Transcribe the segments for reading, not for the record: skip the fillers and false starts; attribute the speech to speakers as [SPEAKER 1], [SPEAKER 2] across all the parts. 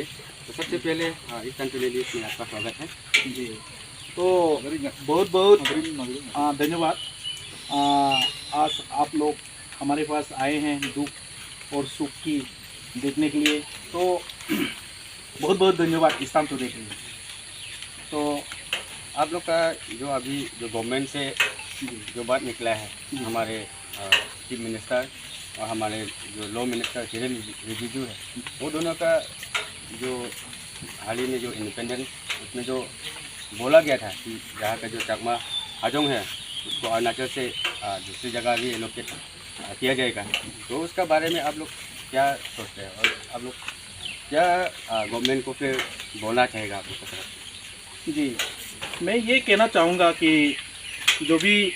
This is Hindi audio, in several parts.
[SPEAKER 1] तो सबसे पहले ईस्टर्न टुडे न्यूज़ में आपका स्वागत है
[SPEAKER 2] जी। तो बहुत बहुत धन्यवाद। आज आप लोग हमारे पास आए हैं दुख और सुख की देखने के लिए, तो बहुत बहुत धन्यवाद ईस्टर्न टुडे के लिए।
[SPEAKER 1] तो आप लोग का जो अभी जो गवर्नमेंट से जो बात निकला है, हमारे चीफ मिनिस्टर और हमारे जो लॉ मिनिस्टर किरेन रिजिजू है, वो दोनों का जो हाल ही में जो इंडिपेंडेंस उसमें जो बोला गया था कि यहाँ का जो चकमा हाजोंग है उसको अरुणाचल से दूसरी जगह भी एलोकेट किया जाएगा, तो उसका बारे में आप लोग क्या सोचते हैं और आप लोग क्या गवर्नमेंट को फिर बोलना चाहेगा आप लोग की तरफ?
[SPEAKER 2] जी, मैं ये कहना चाहूँगा कि जो भी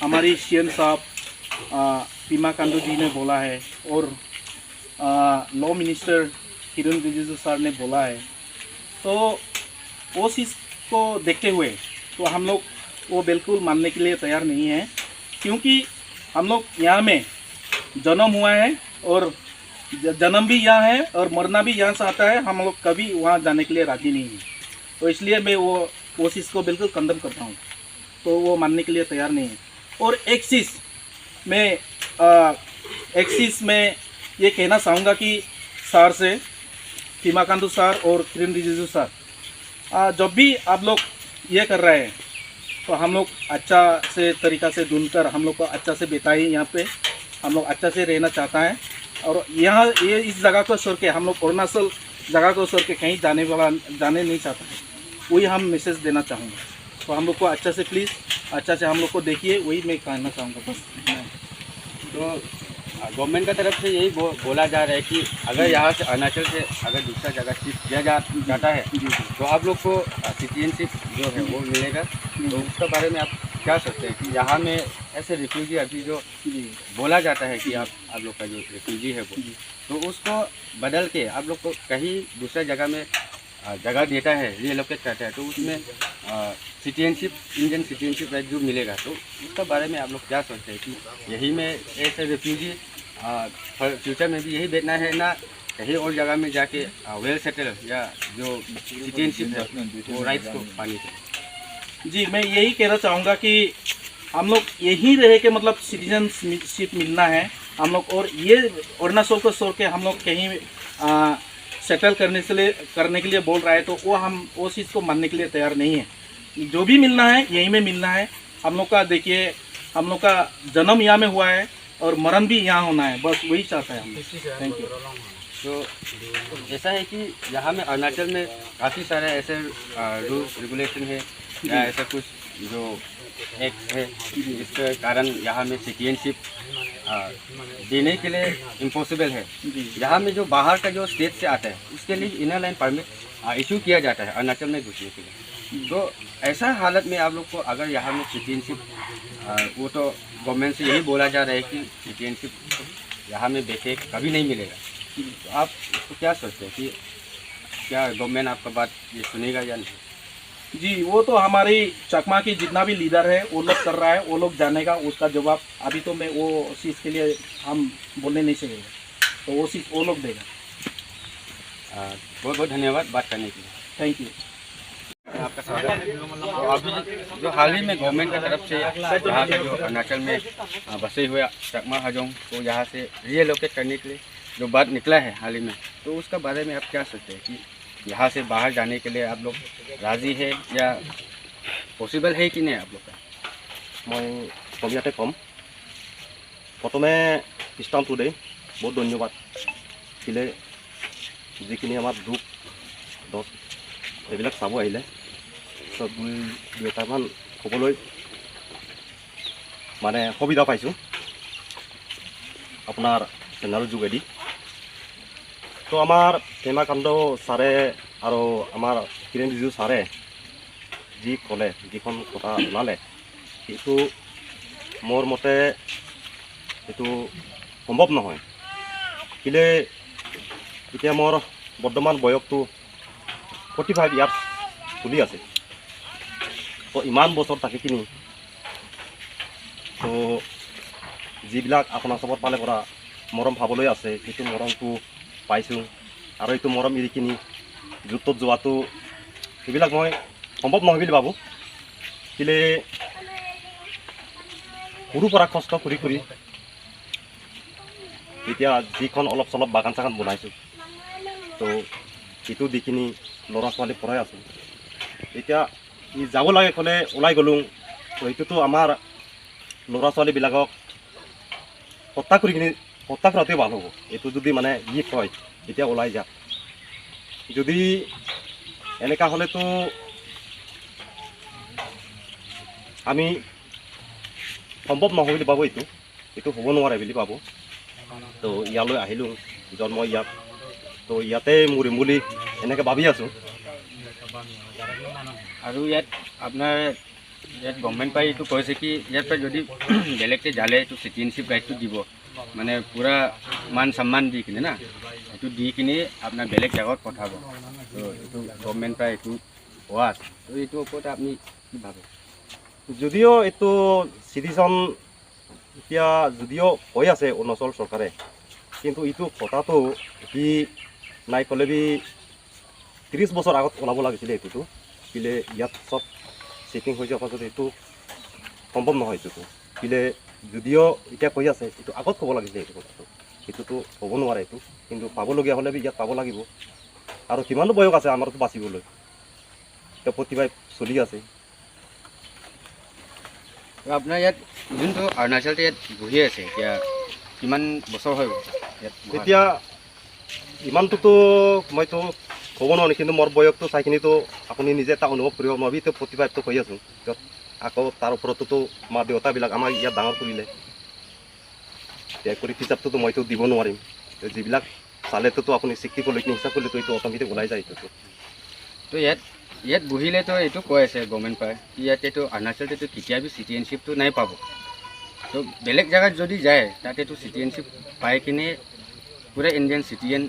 [SPEAKER 2] हमारी सीएम साहब पेमा खांडू जी ने बोला है और law minister Kiren Rijiju sir ने बोला है, तो वो चीज़ को देखते हुए तो हम लोग वो बिल्कुल मानने के लिए तैयार नहीं हैं, क्योंकि हम लोग यहाँ में जन्म हुआ है और जन्म भी यहाँ है और मरना भी यहाँ से आता है। हम लोग कभी वहाँ जाने के लिए राज़ी नहीं हैं, तो इसलिए मैं वो चीज़ को बिल्कुल कंडम करता हूँ, तो वो मानने के लिए तैयार नहीं है। और एक चीज़ मैं ये कहना चाहूँगा कि सर से, पेमा खांडू सर और किरेन रिजिजू सर, जब भी आप लोग ये कर रहे हैं तो हम लोग अच्छा से तरीक़ा से ढूंढकर हम लोग को अच्छा से बिताए। यहाँ पे हम लोग अच्छा से रहना चाहता है और यहाँ ये इस जगह को छोड़ के हम लोग अरुणाचल जगह को छोड़ के कहीं जाने नहीं चाहता है, वही हम मैसेज देना चाहूँगा। तो हम लोग को अच्छा से प्लीज़ अच्छा से हम लोग को देखिए, वही मैं कहना चाहूँगा बस।
[SPEAKER 1] तो गवर्नमेंट का तरफ से यही बोला जा रहा है कि अगर यहाँ से अरुणाचल से अगर दूसरा जगह शिफ्ट किया जाता है तो आप लोग को सिटीजनशिप जो है वो मिलेगा, तो उसके बारे में आप क्या सोचते हैं कि यहाँ में ऐसे रिफ्यूजी अभी जो बोला जाता है कि आप लोग का जो रिफ्यूजी है वो, तो उसको बदल के आप लोग को कहीं दूसरा जगह में जगह देता है, रीएलोकेट करता है, तो उसमें सिटीजनशिप, इंडियन सिटीजनशिप राइट जो मिलेगा, तो उसके बारे में आप लोग क्या सोचते हैं कि यही में ऐसे रिफ्यूजी फ्यूचर में भी यही देखना है ना कहीं और जगह में जाके वेल सेटल या जो सिटीजनशिप है वो राइट्स को पानी चाहिए?
[SPEAKER 2] जी, मैं यही कहना चाहूँगा कि हम लोग यहीं रह के मतलब सिटीजनशिप मिलना है हम लोग, और ये अरुणाचल को छोड़ के हम लोग कहीं सेटल करने के लिए बोल रहा है, तो वो चीज़ को मानने के लिए तैयार नहीं है। जो भी मिलना है यहीं में मिलना है हम लोग का। देखिए, हम लोग का जन्म यहाँ में हुआ है और मरण भी यहाँ होना है, बस वही चाहता है हम। Thank you.
[SPEAKER 1] तो ऐसा है कि यहाँ में अरुणाचल में काफ़ी सारे ऐसे रूल्स रेगुलेशन है या ऐसा कुछ जो एक्ट है जिसके कारण यहाँ में सिटीजनशिप देने के लिए इम्पॉसिबल है। यहाँ में जो बाहर का जो स्टेट से आता है उसके लिए इनर लाइन परमिट इशू किया जाता है अरुणाचल में घुसने के लिए। तो ऐसा हालत में आप लोग को अगर यहाँ में सिटीजनशिप, वो तो गवर्नमेंट से यही बोला जा रहा है कि सिटीजनशिप यहाँ में बैठे कभी नहीं मिलेगा, तो आप उसको क्या सोचते हैं कि क्या गवर्नमेंट आपका बात ये सुनेगा या नहीं?
[SPEAKER 2] जी, वो तो हमारी चकमा की जितना भी लीडर है वो लोग कर रहा है, वो लोग जानेगा उसका जवाब। अभी तो मैं वो चीज़ के लिए हम बोलने नहीं सकेंगे, तो वो चीज़ वो लोग देगा।
[SPEAKER 1] बहुत बहुत धन्यवाद बात करने के लिए।
[SPEAKER 2] Thank you.
[SPEAKER 1] आपका स्वागत है। तो अभी जो हाल ही में गवर्नमेंट की तरफ से यहाँ का जो अरुणाचल में बसे हुए चकमा हाजोंग को यहाँ से रीएलोकेट करने के लिए जो बात निकला है हाल ही में, तो उसका बारे में आप क्या सोचते हैं कि यहाँ से बाहर जाने के लिए आप लोग राज़ी है या पॉसिबल है कि नहीं आप लोग का?
[SPEAKER 3] मैं कवियाते कम प्रथमे ईस्टार्न टुडे बहुत धन्यवाद दिले जिखिनि आमार दुख दस এইবিলাক চাব আহিলে চব দুই এটামান ক'বলৈ মানে সুবিধা পাইছোঁ আপোনাৰ চেনেলৰ যোগেদি। তো আমাৰ পেমা খাণ্ডু ছাৰে আৰু আমাৰ কিৰেন ৰিজিজু ছাৰে যি ক'লে, যিখন কথা ওলালে, সেইটো মোৰ মতে এইটো সম্ভৱ নহয়। কেলে এতিয়া মোৰ বৰ্তমান বয়সটো 45 ইয়াৰ্ছ চলি আছে, তো ইমান বছৰ থাকি কিনি তো যিবিলাক আপোনাৰ চবত পালে পৰা মৰম ভাবলৈ আছে, সেইটো মৰমটো পাইছোঁ আৰু এইটো মৰম এৰি কিনি যুদ্ধত যোৱাটো এইবিলাক মই সম্ভৱ নহয় বুলি ভাবোঁ। কেলে সৰুৰ পৰা কষ্ট কৰি কৰি এতিয়া যিখন অলপ চলপ বাগান চাগান বনাইছোঁ, তো সেইটো দি কিনি ল'ৰা ছোৱালী পঢ়াই আছোঁ। এতিয়া যাব লাগে ক'লে ওলাই গ'লোঁ, তো সেইটোতো আমাৰ ল'ৰা ছোৱালীবিলাকক হত্যা কৰি কিনি হত্যা কৰাটোৱে ভাল হ'ব। এইটো যদি মানে হয় এতিয়া ওলাই যাওক। যদি এনেকা হ'লেতো আমি সম্ভৱ নহয় বুলি ভাবোঁ। এইটো হ'ব নোৱাৰে বুলি ভাবোঁ। তো ইয়ালৈ আহিলোঁ, জন্ম ইয়াত, তো ইয়াতে মৰিম বুলি এনেকৈ ভাবি আছোঁ।
[SPEAKER 1] আৰু ইয়াত আপোনাৰ ইয়াত গভৰ্ণমেণ্ট পাই এইটো কৈছে কি ইয়াৰ পৰা যদি বেলেগকৈ জালে এইটো চিটিজেনশ্বিপ ৰাইটটো দিব, মানে পূৰা মান সন্মান দি কিনে না, এইটো দি কিনে আপোনাৰ বেলেগ জেগাত পঠাব। তো এইটো গভৰ্ণমেণ্ট পৰা এইটো হোৱা আছে। তো এইটোৰ ওপৰত আপুনি কি ভাবে?
[SPEAKER 3] যদিও এইটো চিটিজেন এতিয়া যদিও হৈ আছে অৰুণাচল চৰকাৰে, কিন্তু এইটো কথাটো সি নাই ক'লে বি 30 বছৰ আগত ওলাব লাগিছিলে। এইটোতো কেলে ইয়াত চব চেকিং হৈ যোৱাৰ পাছত এইটো সম্ভৱ নহয়। কেলে যদিও এতিয়া কৈ আছে, এইটো আগত ক'ব লাগিছিলে। এইটো কথাটো সেইটোতো হ'ব নোৱাৰে। এইটো কিন্তু পাবলগীয়া হ'লে বি ইয়াত পাব লাগিব। আৰু কিমানো বয়স আছে আমাৰতো বাচিবলৈ, এতিয়া প্ৰতিভাই চলি আছে।
[SPEAKER 1] আপোনাৰ ইয়াত যোনটো অৰুণাচলতে ইয়াত বহি আছে, এতিয়া কিমান বছৰ হৈ গ'ল ইয়াত?
[SPEAKER 3] এতিয়া ইমানটোতো মইতো ক'ব নোৱাৰোঁ, কিন্তু মোৰ বয়সটো চাই কিনিতো আপুনি নিজে এটা অনুভৱ কৰিব। মই বিতো প্ৰতিভাটো কৈ আছোঁ, আকৌ তাৰ ওপৰততো মা দেউতাবিলাক আমাক ইয়াত ডাঙৰ কৰিলে। এতিয়া কৰি হিচাপটোতো মইতো দিব নোৱাৰিম। যিবিলাক চালেতো আপুনি চিক্তি কৰিলে হিচাপ কৰিলেতো এইটো অট'মেটিক ওলাই যায়। এইটোতো
[SPEAKER 1] তো ইয়াত বহিলেতো এইটো কৈ আছে গভৰ্ণমেণ্ট পাই, ইয়াতেতো অৰুণাচলতেতো কেতিয়াবি চিটিজেনশ্বিপটো নাই পাব। তো বেলেগ জেগাত যদি যায় তাতেতো চিটিজেনশ্বিপ পাই কিনে পূৰা ইণ্ডিয়ান চিটিজেন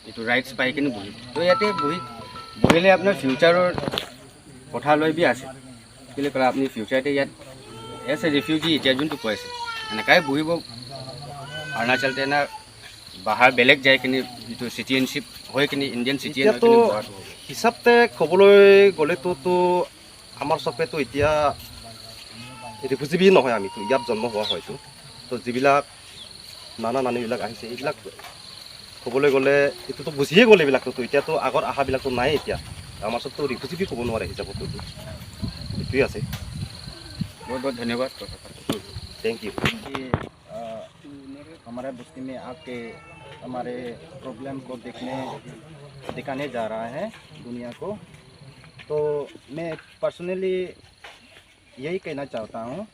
[SPEAKER 1] এইটো ৰাইটছ পাই কিনে বহিব। তো ইয়াতে বহিলে আপোনাৰ ফিউচাৰৰ কথা লৈ বি আছে। কেলৈ ক'লে আপুনি ফিউচাৰতে ইয়াত এজ এ ৰিফিউজি এতিয়া যোনটো কৈ আছে এনেকাই বহিব অৰুণাচলতে না বাহাৰ বেলেগ যাই কিনে যিটো চিটিজেনশ্বিপ হৈ কিনে ইণ্ডিয়ান চিটিজেন হৈ কিনে বহাটো হ'ব।
[SPEAKER 3] হিচাপতে ক'বলৈ গ'লেতো আমাৰ চবেতো এতিয়া ৰিফিউজি নহয়, আমিতো ইয়াত জন্ম হোৱা হয়তো। তো যিবিলাক নানা নানীবিলাক আহিছে, এইবিলাক ক'বলৈ গ'লে এইটোতো বুজিয়ে গ'ল। এইবিলাকতো এতিয়াতো আগৰ আশাবিলাকতো নাই। এতিয়া আমাৰ চবতো ৰিফিউজি ক'ব নোৱাৰে হিচাপতো। এইটোৱে আছে।
[SPEAKER 1] बहुत बहुत धन्यवाद।
[SPEAKER 3] Thank you.
[SPEAKER 4] हमारे बस्ती में आके हमारे प्रॉब्लम को दिखाने जा रहा है दुनिया को। तो मैं पर्सनली यही कहना चाहता हूँ,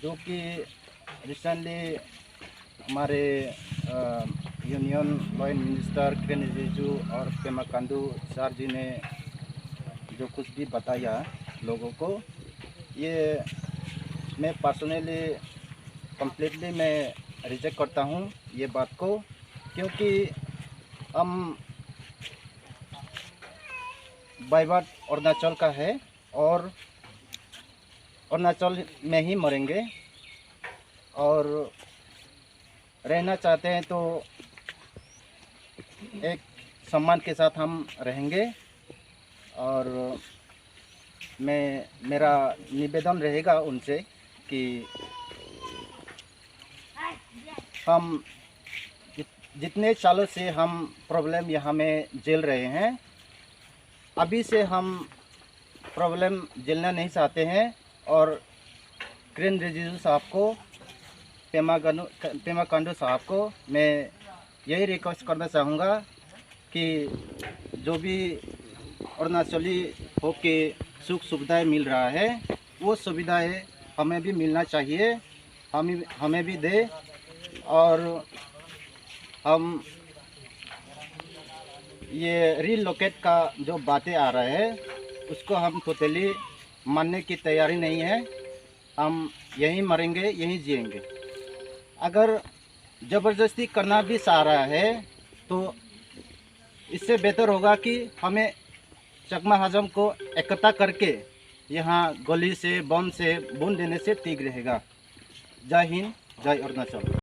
[SPEAKER 4] जो कि रिसेंटली हमारे union law minister Kiren Rijiju और पेमा खांडू सर जी ने जो कुछ भी बताया लोगों को, ये मैं पर्सनली कम्प्लीटली मैं रिजेक्ट करता हूँ ये बात को। क्योंकि हम बाइबाट अरुणाचल का है और अरुणाचल में ही मरेंगे, और रहना चाहते हैं तो एक सम्मान के साथ हम रहेंगे। और मेरा निवेदन रहेगा उनसे कि हम जितने सालों से हम प्रॉब्लम यहाँ में झेल रहे हैं, अभी से हम प्रॉब्लम झेलना नहीं चाहते हैं। और किरेन रिजिजू साहब को, पेमा खांडू साहब को मैं यही रिक्वेस्ट करना चाहूँगा कि जो भी अरुणाचली हो के सुख सुविधाएं मिल रहा है, वो सुविधाएं हमें भी मिलना चाहिए, हमें भी दे। और हम ये रीलोकेट का जो बातें आ रहा है, उसको हम टोटली मानने की तैयारी नहीं है। हम यहीं मरेंगे, यहीं जिएंगे। अगर ज़बरदस्ती करना भी चाह रहा है तो इससे बेहतर होगा कि हमें चकमा हजम को इकट्ठा करके यहाँ गली से बम से बूंद देने से ठीक रहेगा। जय हिंद, जय अरुणाचल।